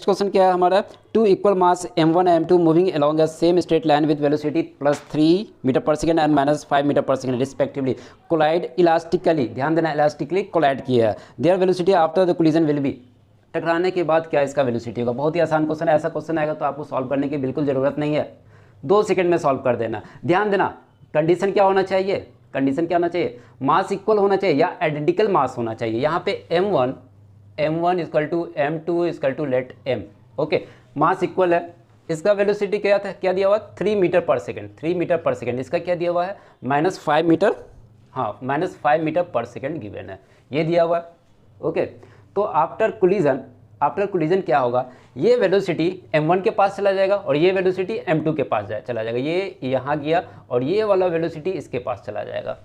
Question क्या है हमारा, two equal mass m1 m2 moving along a same straight line with velocity +3 metre per second and -5 metre per second respectively collide elastically, ध्यान देना elastically collide किया है, their velocity after the collision will be, टकराने के बाद क्या इसका velocity होगा। बहुत ही आसान क्वेश्चन है, ऐसा क्वेश्चन आएगा तो आपको सॉल्व करने की बिल्कुल ज़रूरत नहीं है, 2 सेकंड में सॉल्व कर देना। ध्यान देना कंडीशन क्या होना चाहिए, कंडीशन क्या होना चाहिए, मास इक्वल होना चाहिए या आइडेंटिकल मास होना चाहिए। यहाँ पे m1 equal to m2 equal to let m, okay, mass equal है, इसका वेलोसिटी क्या था, क्या दिया हुआ 3 metre per second, 3 metre per second, इसका क्या दिया हुआ है -5 मीटर, हाँ -5 मीटर पर सेकेंड गिवन है, ये दिया हुआ है, ओके। तो आफ्टर कोलिजन क्या होगा, ये वेलोसिटी m1 के पास चला जाएगा और ये वेलोसिटी m2 के पास चला जाएगा, ये यहाँ गया और ये वाला वेलोसिटी इसके पास चला जाएगा।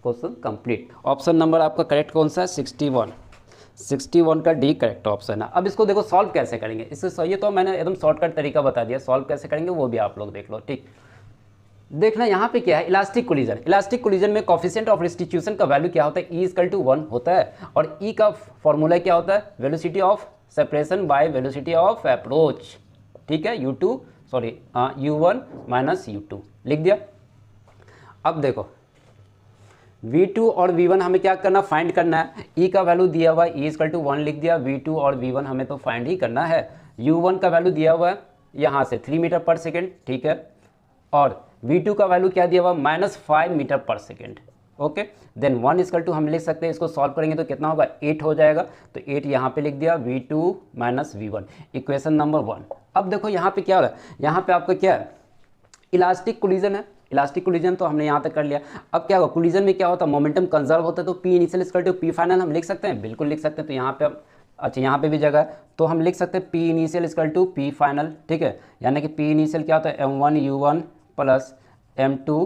Question complete. ऑप्शन नंबर आपका करेक्ट कौन सा है, 61 का डी करेक्ट ऑप्शन है। अब इसको देखो सॉल्व कैसे करेंगे, इससे ये तो मैंने एकदम शॉर्टकट तरीका बता दिया, सॉल्व कैसे करेंगे वो भी आप लोग देख लो, ठीक। देखना यहाँ पे क्या है, इलास्टिक कोलिजन में कोफिशिएंट ऑफ रिस्टिट्यूशन का वैल्यू क्या होता है, E=1 होता है और E का फॉर्मूला क्या होता है, velocity of separation by velocity of approach, ठीक है, U1 माइनस U2 लिख दिया। अब देखो V2 और V1 हमें क्या करना, फाइंड करना है, E का वैल्यू दिया हुआ है E=1 लिख दिया, V2 और V1 हमें तो फाइंड ही करना है, U1 का वैल्यू दिया हुआ है यहाँ से 3 मीटर पर सेकेंड, ठीक है, और V2 का वैल्यू क्या दिया हुआ -5 metre per second, okay. Then 1 हम लिख सकते हैं, इसको सॉल्व करेंगे तो कितना होगा 8 हो जाएगा, तो 8 यहाँ पे लिख दिया, V2 minus V1, equation number 1। अब देखो यहाँ पे क्या हो रहा है, यहाँ पे आपका क्या है, इलास्टिक कोलिजन है, इलास्टिक कोलिजन तो हमने यहाँ तक कर लिया। अब क्या होगा, कोलिजन में क्या होता है, मोमेंटम कंजर्व होता है, तो P initial equal to P final हम लिख सकते हैं, बिल्कुल लिख सकते हैं। तो यहाँ पे अच्छा यहाँ पे भी जगह है तो हम लिख सकते हैं P initial equal to P final, ठीक है, यानी कि P इनिशियल क्या होता है m1 u1 plus m2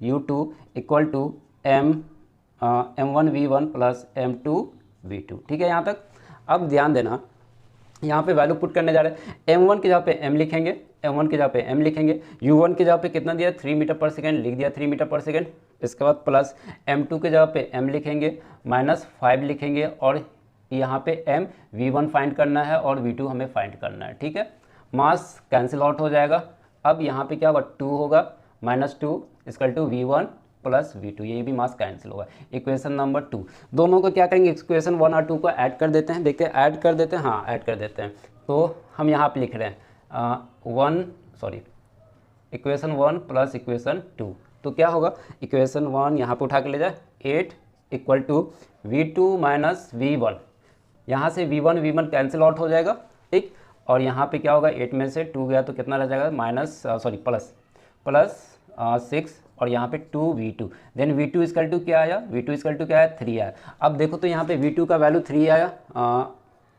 u2 equal to m1 v1 plus m2 v2, ठीक है यहाँ तक। अब ध्यान देना यहाँ पे वैल्यू पुट करने जा रहे हैं, m1 की जगह पे m लिखेंगे, m1 की जगह पे m लिखेंगे, u1 की जगह पे कितना दिया 3 मीटर पर सेकेंड लिख दिया, 3 मीटर पर सेकेंड, इसके बाद प्लस m2 की जगह पे m लिखेंगे, -5 लिखेंगे और यहाँ पे m v1 फाइंड करना है और v2 हमें फाइंड करना है, ठीक है। मास कैंसिल आउट हो जाएगा, अब यहाँ पे क्या होगा 2 होगा, -2 equal to v1 plus v2, ये भी मास कैंसिल होगा। इक्वेशन नंबर 2, दोनों को क्या करेंगे, इक्वेशन 1 और 2 को ऐड कर देते हैं, देखते हैं ऐड कर देते हैं, हाँ ऐड कर देते हैं। तो हम यहाँ पे लिख रहे हैं इक्वेशन 1 प्लस इक्वेशन 2, तो क्या होगा, इक्वेशन 1 यहाँ पे उठा के ले जाए 8 equal to v2 minus v1, यहाँ से v1 कैंसिल आउट हो जाएगा, ठीक, और यहाँ पे क्या होगा 8 में से 2 गया तो कितना रह जाएगा प्लस 6 और यहाँ पे 2v2, then v2 equal to क्या आया, v2 इक्वल टू क्या आया 3 आया। अब देखो तो यहाँ पे v2 का वैल्यू 3 आया,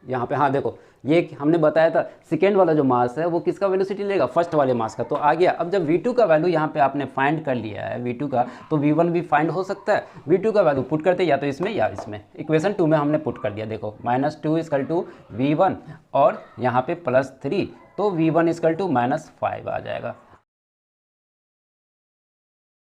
यहाँ पे हाँ देखो ये हमने बताया था सेकेंड वाला जो मास है वो किसका वेलोसिटी लेगा, फर्स्ट वाले मास का, तो आ गया। अब जब v2 का वैल्यू यहाँ पे आपने फाइंड कर लिया है v2 का, तो v1 भी फाइंड हो सकता है, v2 का वैल्यू पुट करते या तो इसमें या इसमें, इक्वेशन 2 में हमने पुट कर दिया, देखो -2 इक्वल टू v1 और यहाँ पे +3, तो v1 इक्वल टू -5 आ जाएगा।